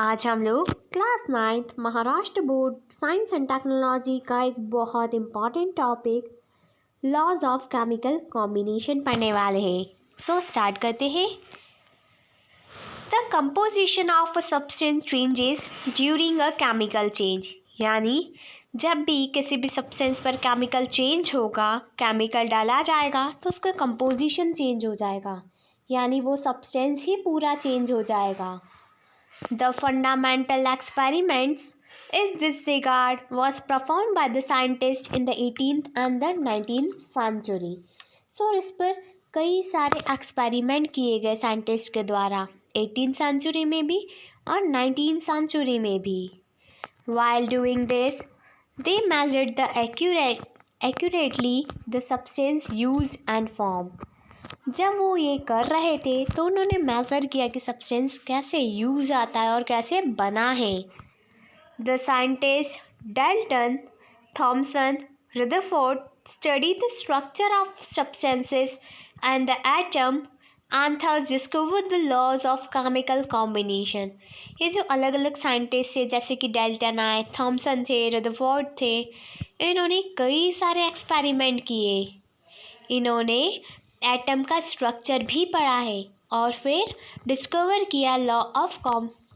आज हम लोग class 9th Maharashtra board science and technology का एक बहुत important topic laws of chemical combination पढ़ने वाले हैं। सो स्टार्ट करते हैं। The composition of a substance changes during a chemical change, यानी जब भी किसी भी सब्सटेंस पर केमिकल चेंज होगा, केमिकल डाला जाएगा तो उसका कंपोजिशन चेंज हो जाएगा, यानी वो सब्सटेंस ही पूरा चेंज हो जाएगा। The fundamental experiments in this regard was performed by the scientists in the 18th and the 19th century. So इस पर कई सारे एक्सपेरिमेंट किए गए साइंटिस्ट के द्वारा 18th century में भी और 19th century में भी। While doing this, they measured the accurately the substance used and formed. जब वो ये कर रहे थे तो उन्होंने मेज़र किया कि सब्सटेंस कैसे यूज़ आता है और कैसे बना है। The scientist Dalton, Thomson, Rutherford study the structure of substances and the atom and thus discovered the laws of chemical combination. ये जो अलग अलग साइंटिस्ट थे, जैसे कि डाल्टन आए, थॉमसन थे, रदरफोर्ड थे, इन्होंने कई सारे एक्सपेरिमेंट किए। इन्होंने एटम का स्ट्रक्चर भी पढ़ा है और फिर डिस्कवर किया लॉ ऑफ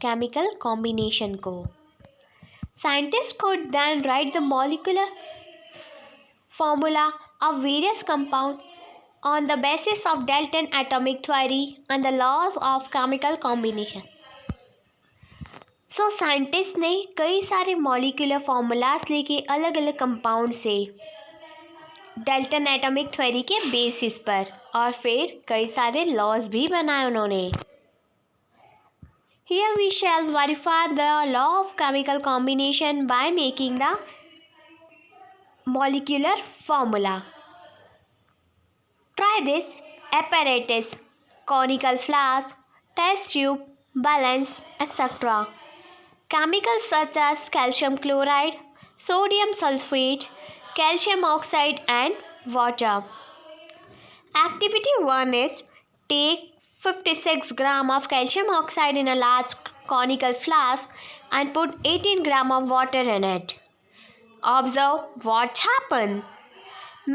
केमिकल कॉम्बिनेशन को। Scientist could then write the molecular formula of various compounds on the basis of Dalton atomic theory and the laws of chemical combination. So scientist ने कई सारे मॉलिक्यूलर फार्मूलाज लेके अलग अलग compound से Dalton atomic theory के basis पर और फिर कई सारे लॉज भी बनाए उन्होंने। Here we shall verify the law of chemical combination by making the molecular formula. Try this apparatus: conical flask, test tube, balance, etc. Chemicals such as calcium chloride, sodium sulfate, calcium oxide and water. Activity 1 is take 56 gram of calcium oxide in a large conical flask and put 18 gram of water in it. Observe what happened.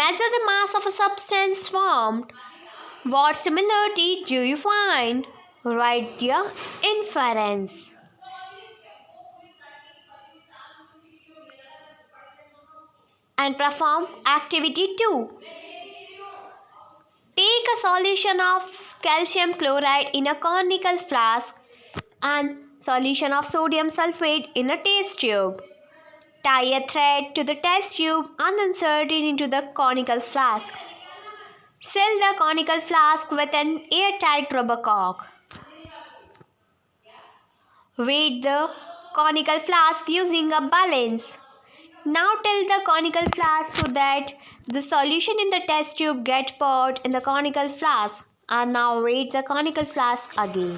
Measure the mass of a substance formed. What similarity do you find? Write your inference. And perform activity 2. Take a solution of calcium chloride in a conical flask and solution of sodium sulfate in a test tube. Tie a thread to the test tube and insert it into the conical flask. Seal the conical flask with an airtight rubber cork. Weight the conical flask using a balance. Now tilt the conical flask so that the solution in the test tube gets poured in the conical flask, and now weight the conical flask again.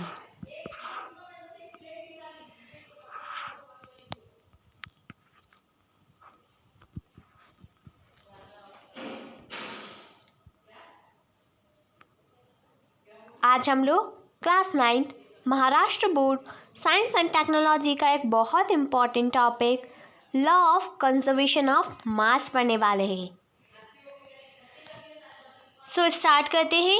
आज हम लोग class 9th Maharashtra board science and technology का एक बहुत important topic law of conservation of mass पढ़ने वाले हैं। So start करते हैं।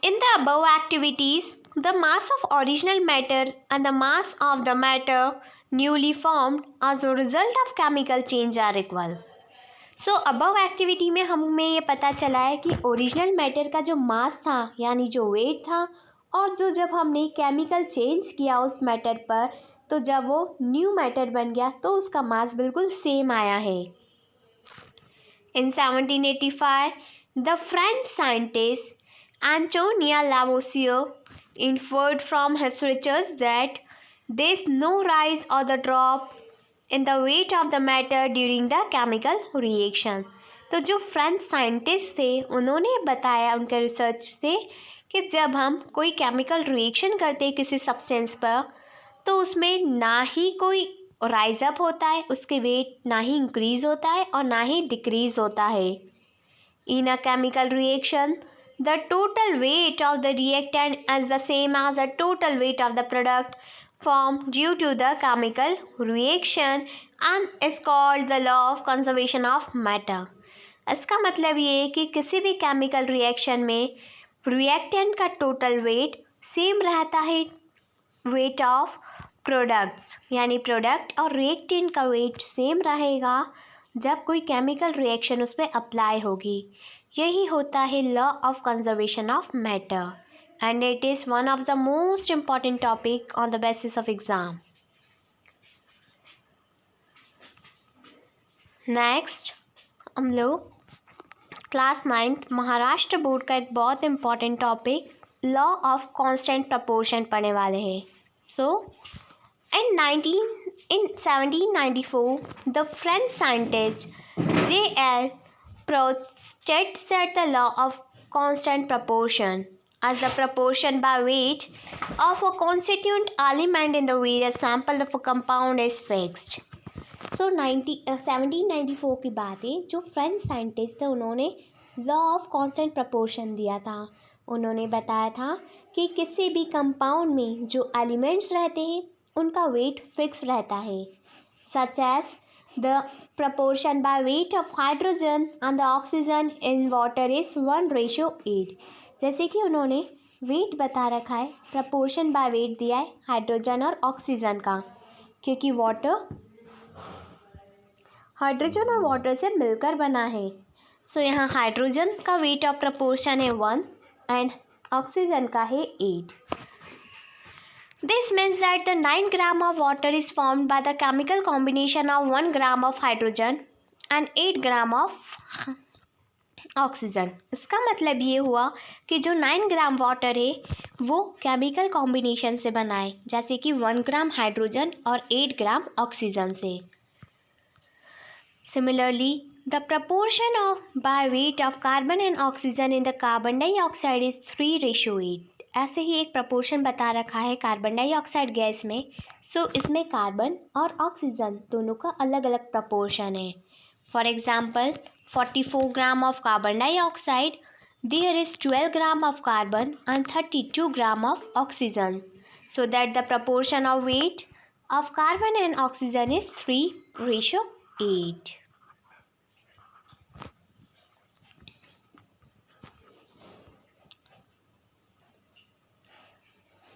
In the above activities the mass of original matter and the mass of the matter newly formed as a result of chemical change are equal. So above activity में हमें ये पता चला है कि ओरिजिनल मैटर का जो मास था, यानी जो वेट था, और जो जब हमने केमिकल चेंज किया उस मैटर पर, तो जब वो न्यू मैटर बन गया तो उसका मास बिल्कुल सेम आया है। In 1785 the French scientist Antonia Lavoisier inferred from his research that there is no rise or the drop in the weight of the matter during the chemical reaction. तो जो French scientist थे उन्होंने बताया उनके research से कि जब हम कोई केमिकल रिएक्शन करते हैं किसी सब्सटेंस पर, तो उसमें ना ही कोई राइज अप होता है, उसके वेट ना ही इंक्रीज होता है और ना ही डिक्रीज होता है। In a chemical reaction the total weight of the reactant is the same as the total weight of the product formed due to the chemical reaction and is called the law of conservation of matter. इसका मतलब ये है कि किसी भी chemical reaction में reactant का total weight same रहता है वेट ऑफ प्रोडक्ट्स, यानी प्रोडक्ट और रिएक्टेंट का वेट सेम रहेगा जब कोई केमिकल रिएक्शन उस पर अप्लाई होगी. यही होता है law of conservation of matter and it is one of the most important topic on the basis of exam. Next हम लोग क्लास 9th महाराष्ट्र बोर्ड का एक बहुत important topic law of constant proportion पढ़ने वाले हैं. सो in 1794 the French scientist J.L. Proust states that the law of constant proportion as the proportion by weight of a constituent element in the various sample of a compound is fixed. So 1794 की बात है. जो French scientist थे उन्होंने law of constant proportion दिया था. उन्होंने बताया था कि किसी भी कंपाउंड में जो एलिमेंट्स रहते हैं उनका वेट फिक्स रहता है. Such as the proportion by weight of hydrogen and the oxygen in water is 1:8. जैसे कि उन्होंने वेट बता रखा है, प्रपोर्शन बाय वेट दिया है हाइड्रोजन और ऑक्सीजन का, क्योंकि हाइड्रोजन और वाटर से मिलकर बना है. सो यहाँ हाइड्रोजन का वेट ऑफ प्रपोर्शन है 1 एंड ऑक्सीजन का है 8. This means that the 9 gram of water is formed by the chemical combination of 1 gram of hydrogen and 8 gram of oxygen. इसका मतलब ये हुआ कि जो 9 ग्राम वाटर है वो केमिकल कॉम्बिनेशन से बना है, जैसे कि 1 ग्राम हाइड्रोजन और 8 ग्राम ऑक्सीजन से. Similarly the proportion of by weight of carbon and oxygen in the carbon dioxide is 3:8. ऐसे ही एक प्रपोर्शन बता रखा है कार्बन डाइऑक्साइड गैस में. सो इसमें कार्बन और ऑक्सीजन दोनों का अलग अलग प्रपोर्शन है. For example 44 gram of carbon dioxide, there is 12 gram of carbon and 32 gram of oxygen, so that the proportion of weight of carbon and oxygen is 3:8.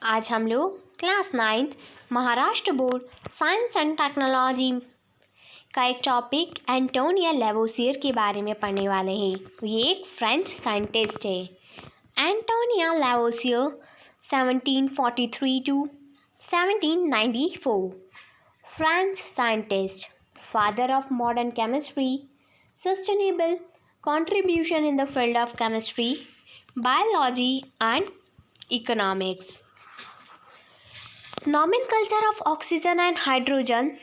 आज हम लोग class 9th Maharashtra board science and technology का एक topic Antonia Lavoisier के बारे में पढ़ने वाले हैं. ये एक फ्रेंच साइंटिस्ट है. Antonia Lavoisier 1743 to 1794. French scientist, father of modern chemistry, sustainable contribution in the field of chemistry, biology and economics. Nomenclature of oxygen and hydrogen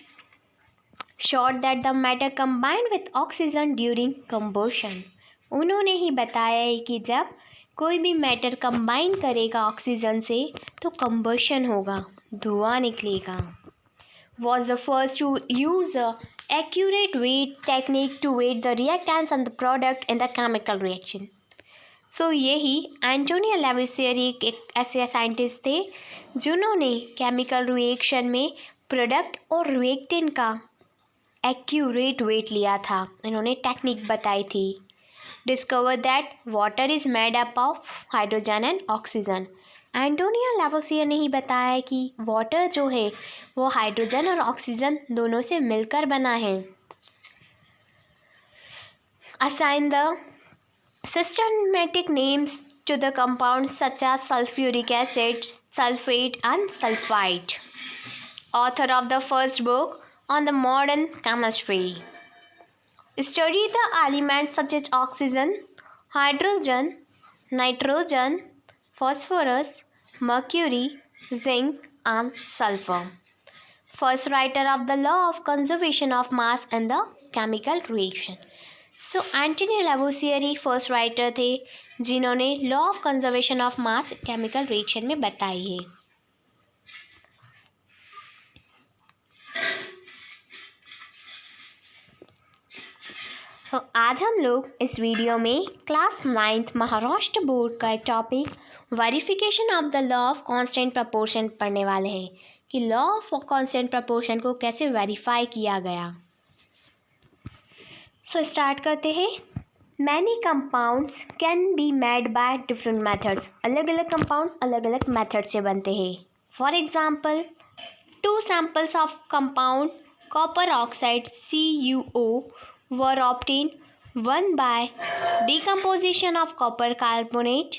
showed that the matter combined with oxygen during combustion. उन्होंने ही बताया है कि जब कोई भी matter combine करेगा oxygen से तो कंबशन होगा, धुआं निकलेगा. Was the first to use a accurate weight technique to weight the reactants and the product in the chemical reaction. So यही एंटोनिया लेवोसियर एक ऐसे साइंटिस्ट थे जिन्होंने केमिकल रिएक्शन में प्रोडक्ट और रिएक्टेंट का एक्यूरेट वेट लिया था. इन्होंने टेक्निक बताई थी. Discover that water is made up of hydrogen and oxygen. Antonia Lavoisier ने ही बताया है कि वाटर जो है वो हाइड्रोजन और ऑक्सीजन दोनों से मिलकर बना है. Assign the systematic names to the compounds such as sulphuric acid, sulphate and sulphide. Author of the first book on the modern chemistry. Study the elements such as oxygen, hydrogen, nitrogen, phosphorus, mercury, zinc and sulfur. First writer of the law of conservation of mass and the chemical reaction. So Antonio Lavoisier ही first writer थे जिन्होंने law of conservation of mass chemical reaction में बताई है. तो आज हम लोग इस वीडियो में क्लास 9th महाराष्ट्र बोर्ड का एक topic verification of the law of constant proportion पढ़ने वाले हैं कि लॉ ऑफ कांस्टेंट प्रपोर्शन को कैसे वेरीफाई किया गया। सो स्टार्ट करते हैं। Many compounds can be made by different methods. अलग अलग कंपाउंड्स अलग अलग मेथड से बनते हैं। For example, 2 samples of compound copper oxide CuO were obtained, one by decomposition of copper carbonate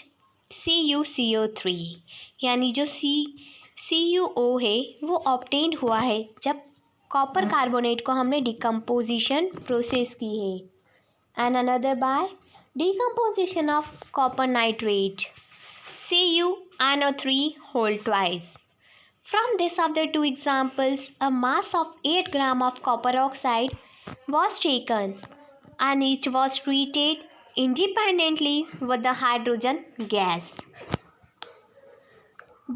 CuCO3। यानी जो CuO है वो ऑब्टेन हुआ है जब कॉपर कार्बोनेट को हमने डिकम्पोजिशन प्रोसेस की है। And another by decomposition of copper nitrate CuNO3 whole twice। From this of the 2 examples, a mass of 8 gram of copper oxide was taken and each was treated independently with the hydrogen gas.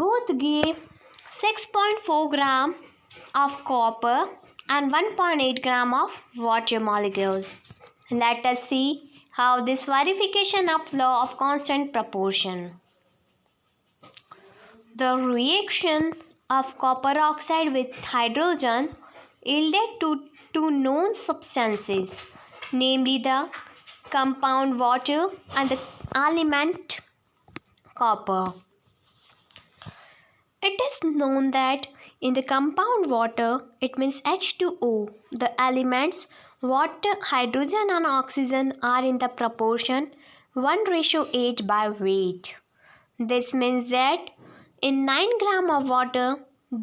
Both gave 6.4 gram of copper and 1.8 gram of water molecules. Let us see how this verification of law of constant proportion. The reaction of copper oxide with hydrogen yielded to 2 known substances, namely the compound water and the element copper. It is known that in the compound water, it means H2O, the elements water, hydrogen and oxygen are in the proportion 1:8 by weight. This means that in 9 gram of water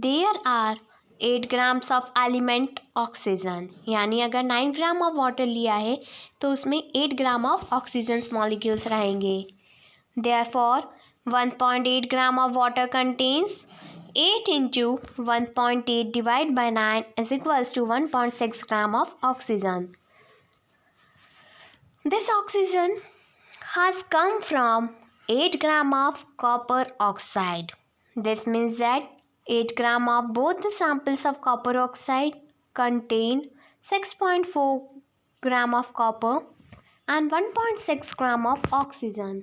there are 8 grams of element oxygen। यानी अगर 9 gram of water लिया है तो उसमें 8 gram of oxygen molecules रहेंगे। Therefore 1.8 gram of water contains 8 into 1.8 divided by 9 is equals to 1.6 gram of oxygen. This oxygen has come from 8 gram of copper oxide. This means that 8 gram of both the samples of copper oxide contain 6.4 gram of copper and 1.6 gram of oxygen,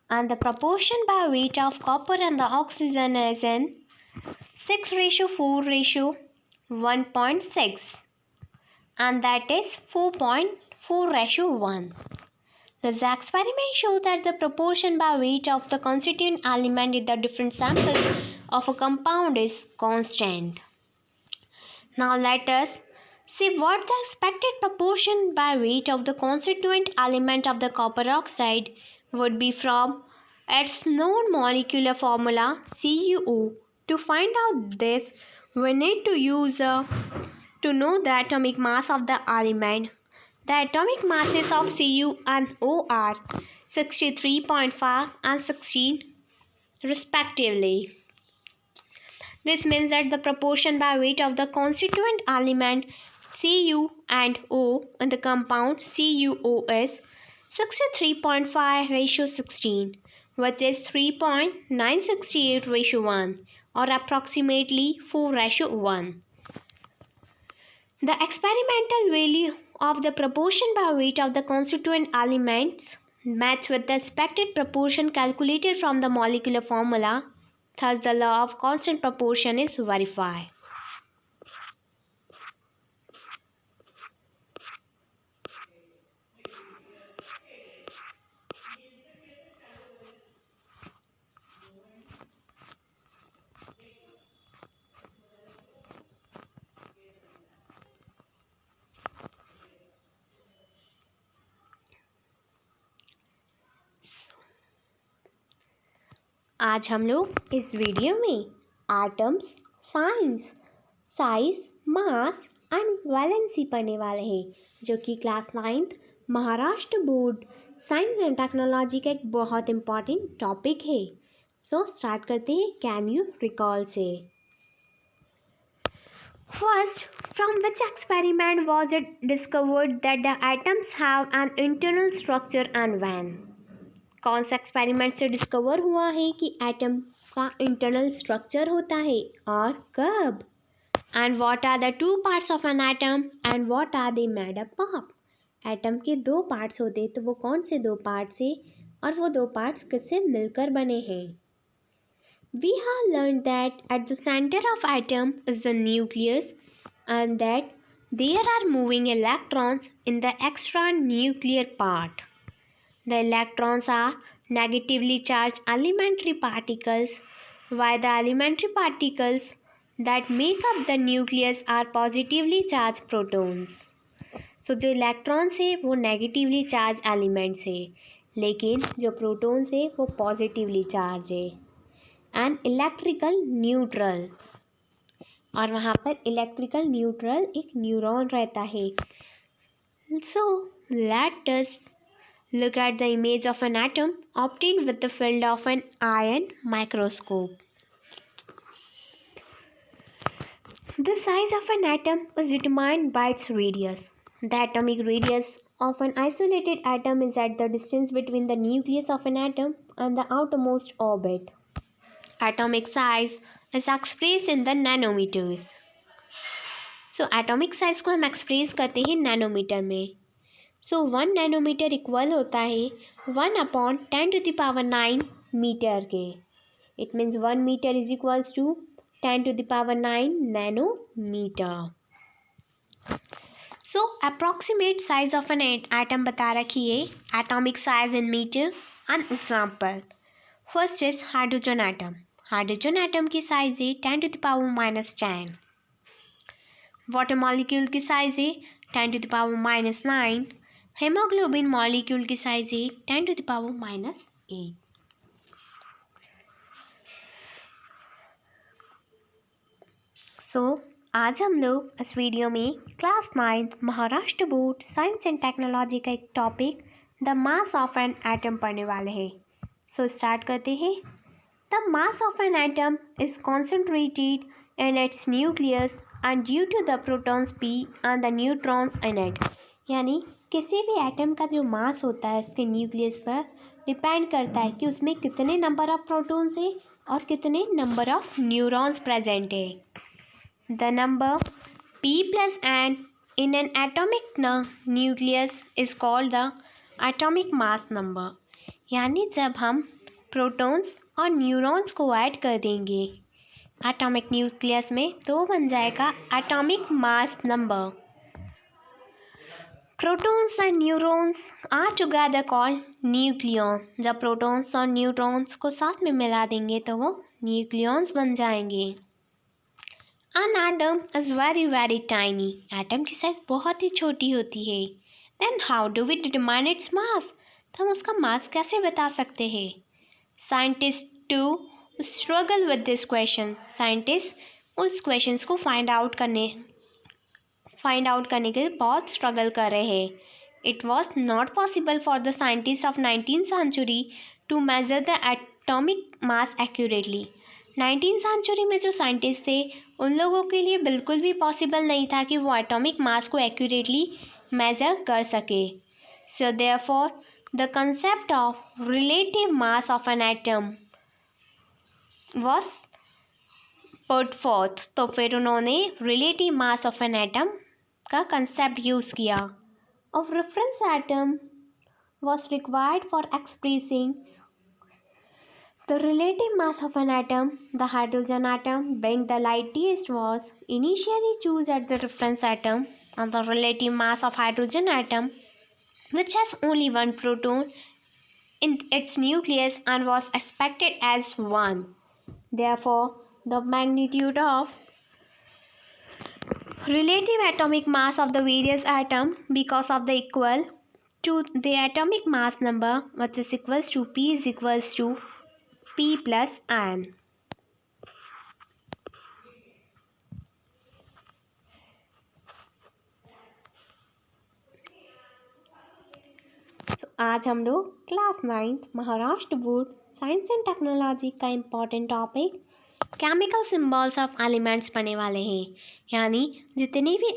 and the proportion by weight of copper and the oxygen is in 6:4:1.6, and that is 4.4:1. This experiment shows that the proportion by weight of the constituent element in the different samples of a compound is constant. Now let us see what the expected proportion by weight of the constituent element of the copper oxide would be from its known molecular formula CuO. To find out this, we need to know the atomic mass of the element. The atomic masses of Cu and O are 63.5 and 16 respectively. This means that the proportion by weight of the constituent element Cu and O in the compound CuO is 63.5:16, which is 3.968:1, or approximately 4:1. The experimental value of the proportion by weight of the constituent elements match with the expected proportion calculated from the molecular formula. Thus, the law of constant proportion is verified. आज हम लोग इस video में atoms, size, mass and valency पढ़ने वाले हैं, जो कि class 9th Maharashtra board science and technology का एक बहुत इम्पॉर्टेंट टॉपिक है। सो स्टार्ट करते हैं कैन यू रिकॉल से। First, from which experiment was it discovered that the atoms have an internal structure and when? कौन सा एक्सपेरिमेंट से डिस्कवर हुआ है कि एटम का इंटरनल स्ट्रक्चर होता है और कब? And what are the 2 parts of an atom and what are they made up of? Atom के 2 पार्ट्स होते तो वो कौन से 2 पार्ट्स है और वो 2 पार्ट्स किससे मिलकर बने हैं? We have learned that at the center of atom is the nucleus and that there are moving electrons in the extra nuclear part. The electrons are negatively charged elementary particles, while the elementary particles that make up the nucleus are positively charged protons. So जो electrons है वो negatively charge elements है, लेकिन जो protons है वो positively charge है and electrical neutral. और वहाँ पर इलेक्ट्रिकल न्यूट्रल एक न्यूरॉन रहता है। So let us look at the image of an atom obtained with the field of an ion microscope. The size of an atom is determined by its radius. The atomic radius of an isolated atom is at the distance between the nucleus of an atom and the outermost orbit. Atomic size is expressed in the nanometers. So atomic size को हम express करते हैं nanometre में। सो 1 nanometre equal होता है 1/10⁹ metre के। It means 1 metre is equals to 10⁹ nanometre. So approximate size of an atom बता रखी है, atomic size in metre. An example first is hydrogen atom. Hydrogen atom की साइज है 10⁻⁻10। वाटर मॉलिक्यूल की size है 10⁻⁹। हेमोग्लोबिन मॉलिक्यूल की size है 10⁻⁸। सो आज हम लोग इस वीडियो में class 9 Maharashtra board science and technology का एक topic the mass of an atom पढ़ने वाले हैं। सो स्टार्ट करते हैं। The mass of an atom is concentrated in its nucleus and due to the protons p and the neutrons in it. यानी किसी भी एटम का जो मास होता है इसके न्यूक्लियस पर डिपेंड करता है कि उसमें कितने नंबर ऑफ प्रोटॉन्स है और कितने नंबर ऑफ न्यूरॉन्स प्रेजेंट है। The number p + n in an atomic nucleus is called the atomic mass number. यानी जब हम प्रोटॉन्स और न्यूरॉन्स को ऐड कर देंगे एटॉमिक न्यूक्लियस में तो बन जाएगा atomic mass number. Protons and neutrons are together called nucleon. जब प्रोटॉन्स और न्यूट्रॉन्स को साथ में मिला देंगे तो वो न्यूक्लियॉन्स बन जाएंगे। An atom is very very tiny. Atom की साइज बहुत ही छोटी होती है। Then how do we determine its mass? तो हम उसका मास कैसे बता सकते हैं? Scientist too struggle with this question. Scientist उस क्वेश्चन को फाइंड आउट करने के लिए बहुत स्ट्रगल कर रहे हैं। It was not possible for the scientist of 19th century to measure the atomic mass accurately. 19th century में जो साइंटिस्ट थे उन लोगों के लिए बिल्कुल भी पॉसिबल नहीं था कि वो एटॉमिक मास को एक्यूरेटली मेजर कर सके। So therefore the concept of relative mass of an atom was put fourth. तो फिर उन्होंने relative mass of an atom का कंसेप्ट यूज़ किया। Of reference atom was required for expressing the relative mass of an atom. The hydrogen atom being the lightest was initially chosen at the reference atom and the relative mass of hydrogen atom which has only one proton in its nucleus and was expected as 1. Therefore, the magnitude of relative atomic mass of the various atom because of the equal to the atomic mass number which is equals to p is equals to p plus n. तो आज हम लोग class 9 Maharashtra board science and technology का important topic chemical symbols of elements पढ़ने वाले हैं। यानी जितने भी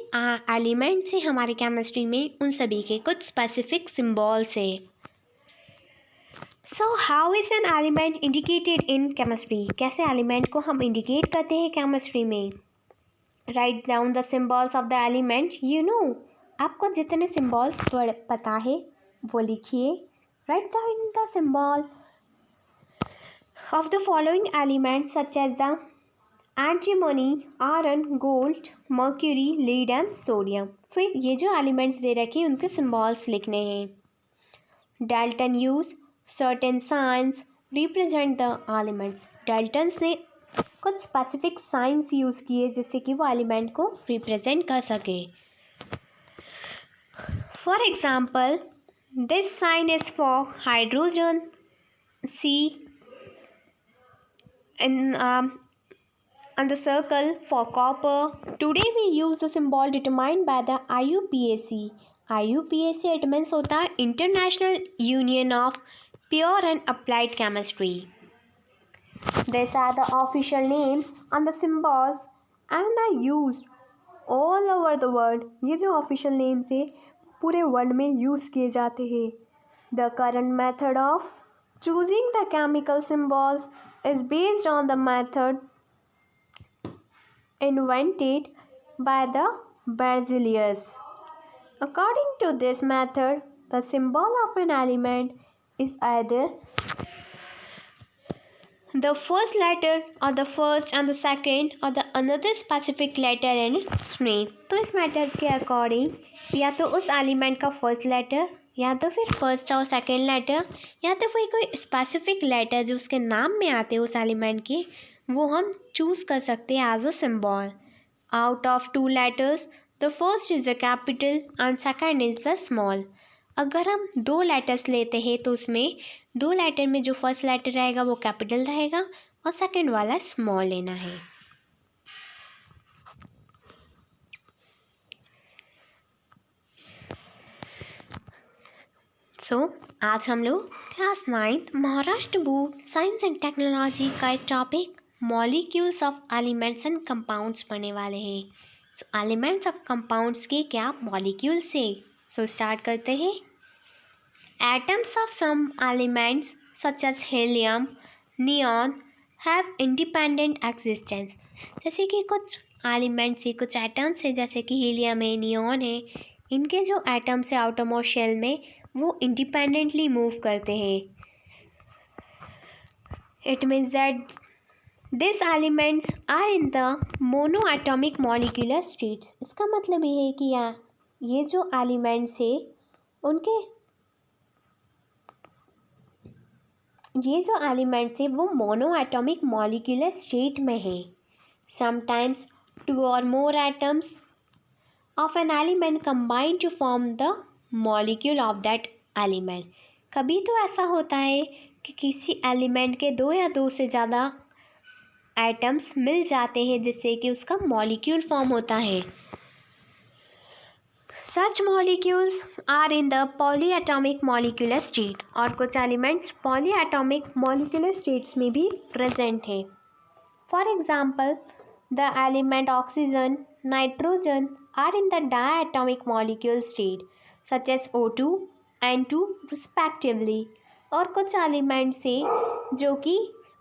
एलिमेंट्स हैं हमारे केमिस्ट्री में उन सभी के कुछ स्पेसिफिक सिंबल्स है। So how is an element indicated in chemistry? कैसे एलिमेंट को हम इंडिकेट करते हैं केमिस्ट्री में? Write down the symbols of the element you know. आपको जितने सिंबल्स पता है वो लिखिए। Write down the symbol of the following elements such as the antimony, iron, gold, mercury, lead and sodium. फिर ये जो एलिमेंट्स दे रखे हैं उनके सिम्बॉल्स लिखने हैं. Dalton used certain signs represent the elements. Daltons ने कुछ स्पेसिफिक साइंस यूज़ किए जिससे कि वो एलिमेंट को रिप्रेजेंट कर सके. For example, this sign is for hydrogen, C and the circle for copper. Today we use the symbol determined by the IUPAC. IUPAC it means होता है International Union of Pure and Applied Chemistry. These are the official names and the symbols and are used all over the world. ये जो official names है पूरे world में use किए जाते हैं. The current method of choosing the chemical symbols is based on the method invented by the Berzelius. According to this method, the symbol of an element is either the first letter or the first and the second or the another specific letter in its name. तो इस method के according या तो उस element का first letter या तो फिर फर्स्ट और सेकेंड लेटर या तो फिर कोई स्पेसिफिक लेटर जो उसके नाम में आते हैं उस एलिमेंट के वो हम चूज़ कर सकते हैं as a symbol. Out of 2 letters the first is a capital and second is a small. अगर हम 2 लेटर्स लेते हैं तो उसमें 2 लेटर में जो फर्स्ट लेटर रहेगा वो कैपिटल रहेगा और सेकेंड वाला स्मॉल लेना है. आज हम लोग class 9th Maharashtra board science and technology का एक topic molecules of elements and compounds पढ़ने वाले हैं. एलिमेंट्स ऑफ कंपाउंड्स के क्या मॉलिक्यूल्स है. स्टार्ट करते हैं. Atoms of some elements such as helium, neon have independent existence. जैसे कि कुछ एलिमेंट्स है, कुछ एटम्स है जैसे कि हीलियम है, नियॉन है, इनके जो एटम्स है आउटरमोस्ट शेल में वो इंडिपेंडेंटली मूव करते हैं. It means that this elements are in the monoatomic molecular states. इसका मतलब ये है कि ये जो एलिमेंट्स है उनके ये जो एलिमेंट्स है वो मोनोएटॉमिक मॉलिक्यूलर स्टेट में है. Sometimes 2 or more atoms of an element combine to form the molecule of that element. कभी तो ऐसा होता है कि किसी एलिमेंट के 2 या 2 से ज़्यादा एटम्स मिल जाते हैं जिससे कि उसका मॉलिक्यूल फॉर्म होता है. Such molecules are in the polyatomic molecular state. और कुछ एलिमेंट्स पॉलीएटॉमिक मॉलिक्यूलर स्टेट्स में भी प्रेजेंट हैं. For example the element oxygen, nitrogen are in the diatomic molecule state such as O2 and N2 respectively. और कुछ elements हैं जो कि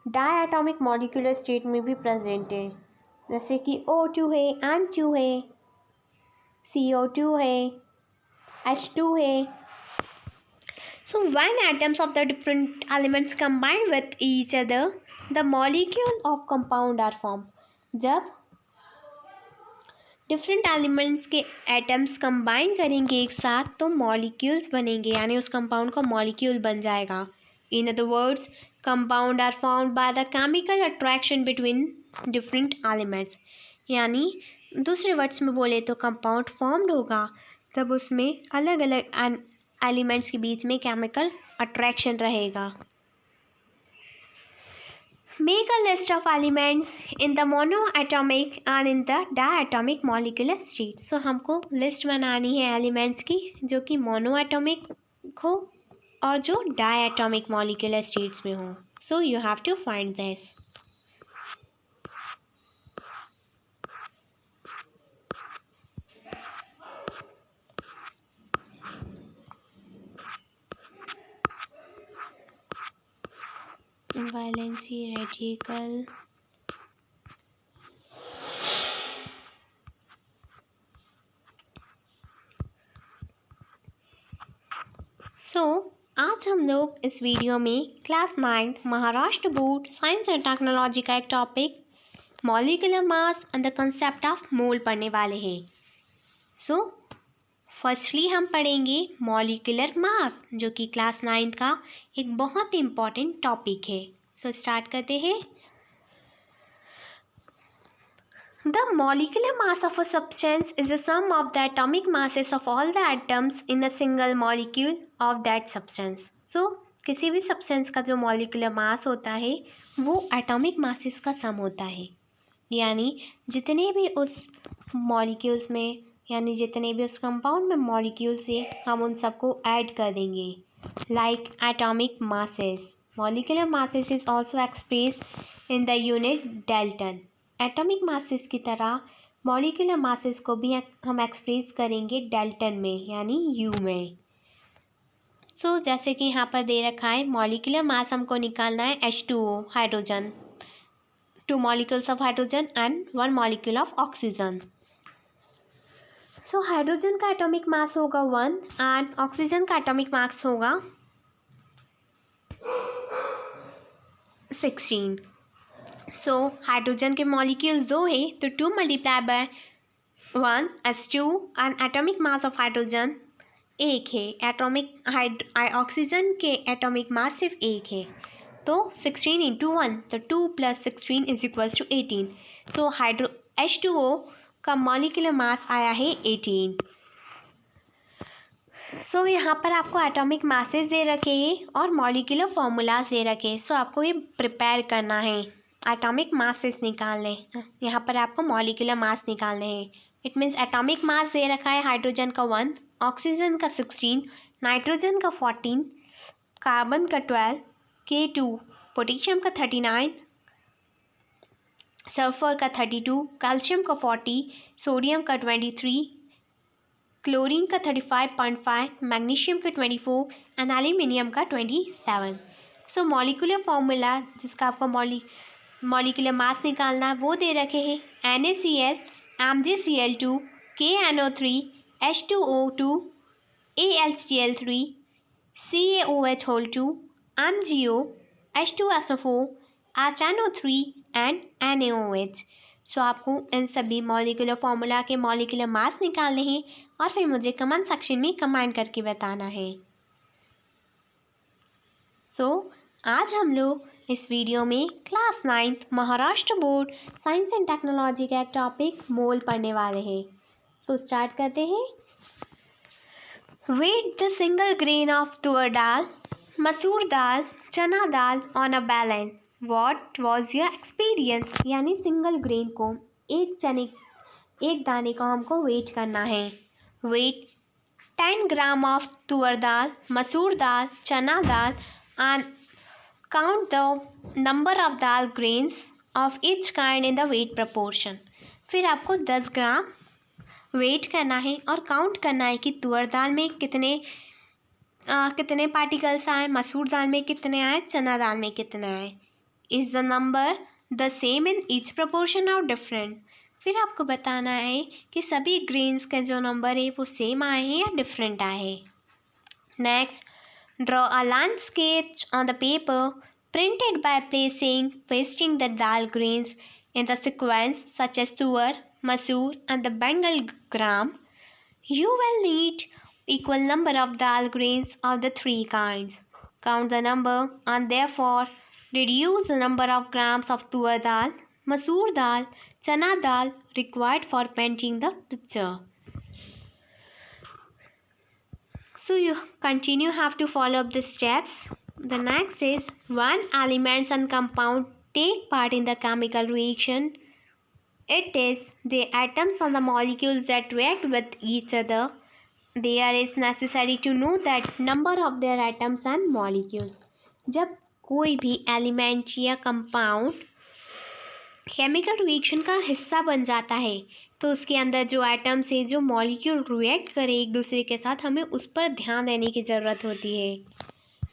डायटॉमिक मॉलिक्यूलर स्टेट में भी प्रेजेंट है जैसे कि O2 है, N2 है, CO2 है, H2 है. So when atoms of the different elements combine with each other, the molecule of compound are formed. जब डिफरेंट एलिमेंट्स के एटम्स कंबाइन करेंगे एक साथ तो मॉलिक्यूल्स बनेंगे यानी उस कंपाउंड का मॉलिक्यूल बन जाएगा. In other words compound are formed by the chemical attraction between different elements. यानी दूसरे वर्ड्स में बोले तो कंपाउंड फॉर्म्ड होगा तब उसमें अलग अलग एलिमेंट्स के बीच में केमिकल अट्रैक्शन रहेगा. Make a list of elements in the monoatomic and in the diatomic molecular state. So हमको लिस्ट बनानी है एलिमेंट्स की जो कि मोनोएटॉमिक हो और जो डायटॉमिक मॉलिक्यूलर स्टेट्स में हो. So you have to find this. Valency radical, आज आज हम लोग इस वीडियो में class 9th Maharashtra board science and technology का एक topic molecular mass and the concept of mole पढ़ने वाले हैं। सो फर्स्टली हम पढ़ेंगे मॉलिक्यूलर मास, जो कि क्लास 9th का एक बहुत ही इम्पॉर्टेंट टॉपिक है। सो स्टार्ट करते हैं। The molecular mass of a substance is the sum of the atomic masses of all the atoms in a single molecule of that substance. So, किसी भी सब्सटेंस का जो मॉलिक्यूलर मास होता है वो एटॉमिक मासेस का सम होता है, यानी जितने भी उस मॉलिक्यूल्स में यानी जितने भी उस कंपाउंड में मॉलिक्यूल्स है हम उन सबको ऐड कर देंगे। Like atomic masses, molecular masses is also expressed in the unit dalton. Atomic masses की तरह मॉलिक्यूलर मासेस को भी हम एक्सप्रेस करेंगे डेल्टन में, यानी यू में। सो जैसे कि यहाँ पर दे रखा है मॉलिक्यूलर मास हमको निकालना है H2O hydrogen, 2 molecules of hydrogen and 1 molecule of oxygen. So hydrogen का एटॉमिक मास होगा 1 एंड ऑक्सीजन का एटॉमिक मास होगा 16। सो हाइड्रोजन के मॉलिक्यूल्स 2 है तो 2 multiply by 1 H2 and atomic mass of hydrogen 1 है। एटॉमिक ऑक्सीजन के एटॉमिक मास सिर्फ 1 है, तो 16 × 1 तो 2 + 16 = 18। तो H2O का मॉलिक्यूलर मास आया है 18। सो यहाँ पर आपको एटॉमिक मासेस दे रखे हैं और मॉलिक्यूलर फॉर्मूलाज दे रखे हैं। सो आपको ये प्रिपेयर करना है, एटॉमिक मासेस निकालने। यहाँ पर आपको मॉलिक्यूलर मास निकालने हैं। इट मीन्स एटॉमिक मास दे रखा है हाइड्रोजन का 1, ऑक्सीजन का 16, नाइट्रोजन का 14, कार्बन का 12, K2, पोटेशियम का 39, सल्फर का 32, कैल्शियम का 40, सोडियम का 23, क्लोरीन का 35.5, मैग्नीशियम का 24 एंड एल्यूमिनियम का 27। सो मॉलिक्यूलर फॉर्मूला जिसका आपको मॉलिक्यूलर मास निकालना है वो दे रखे हैं NaCl, MgCl2, KNO3, H2O2, AlCl3, CaOH2, MgO, H2SO4, HNO3 and NaOH। सो आपको इन सभी मॉलिक्यूलर फॉर्मूला के मॉलिक्यूलर मास निकालने हैं और फिर मुझे कमेंट सेक्शन में कमेंट करके बताना है। सो आज हम लोग इस वीडियो में class 9th Maharashtra board science and technology का एक टॉपिक मोल पढ़ने वाले हैं। सो स्टार्ट करते हैं। Weigh the single grain of toor dal, masoor dal, chana dal on a balance. What was your experience, यानी सिंगल ग्रेन को एक दाने को हमको वेट करना है। Wait 10 gram of toor dal, masoor dal, chana dal and count the number of dal grains of each kind in the weight proportion. फिर आपको 10 ग्राम वेट करना है और काउंट करना है कि तुअर दाल में कितने पार्टिकल्स आए, मसूर दाल में कितने आए, चना दाल में कितने आए। Is the number the same in each proportion और डिफरेंट। फिर आपको बताना है कि सभी ग्रेन्स का जो नंबर है वो सेम आए हैं या डिफरेंट आए हैं। Next, draw a line sketch on the paper printed by pasting the dal grains in the sequence such as tuar, masoor and the bengal gram. You will need equal number of dal grains of the 3 kinds. Count the number and therefore reduce the number of grams of tuar dal, masoor dal, chana dal required for painting the picture. So you have to follow up the steps. The next is when elements and compound take part in the chemical reaction. It is the atoms and the molecules that react with each other. There is necessary to know that number of their atoms and molecules. जब कोई भी element या compound chemical reaction का हिस्सा बन जाता है तो उसके अंदर जो एटम्स है, जो मॉलिक्यूल रिएक्ट करे एक दूसरे के साथ, हमें उस पर ध्यान देने की ज़रूरत होती है।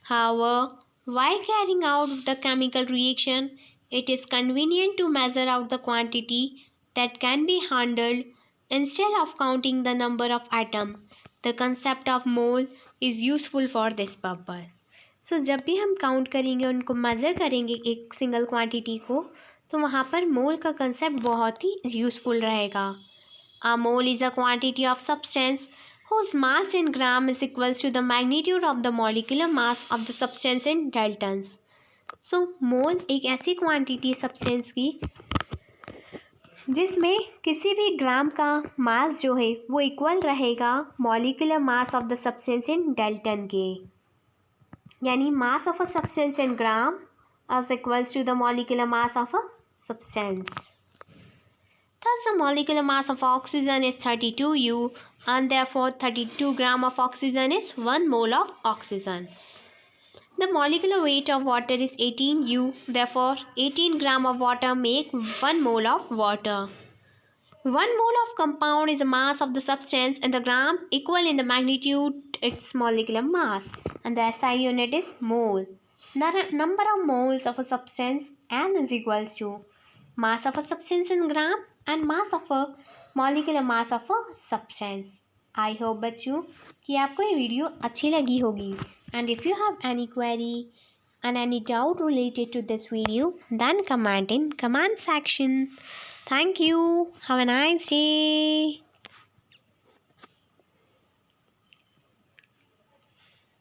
However, while carrying out the chemical reaction, it is convenient to measure out the quantity that can be handled instead of counting the number of atoms. The concept of mole is useful for this purpose. सो जब भी हम count करेंगे, उनको measure करेंगे एक single quantity को, तो वहाँ पर मोल का कंसेप्ट बहुत ही यूज़फुल रहेगा। A mole is a quantity of substance whose mass in gram is equals to the magnitude of the molecular mass of the substance in daltons. So मोल एक ऐसी क्वांटिटी सब्सटेंस की जिसमें किसी भी ग्राम का मास जो है वो इक्वल रहेगा molecular mass of the substance in Dalton के, यानी mass of a substance in gram is equals to the molecular mass of a substance. Thus, the molecular mass of oxygen is 32 U, and therefore 32 gram of oxygen is 1 mole of oxygen. The molecular weight of water is 18 U, therefore 18 gram of water make 1 mole of water. 1 mole of compound is the mass of the substance in the gram equal in the magnitude its molecular mass, and the SI unit is mole. The number of moles of a substance N is equals to mass of a substance in gram and mass of a molecular mass of a substance. I hope बच्चों कि आपको ये video अच्छी लगी होगी, and if you have any query and any doubt related to this video, then comment in comment section. Thank you. Have a nice day.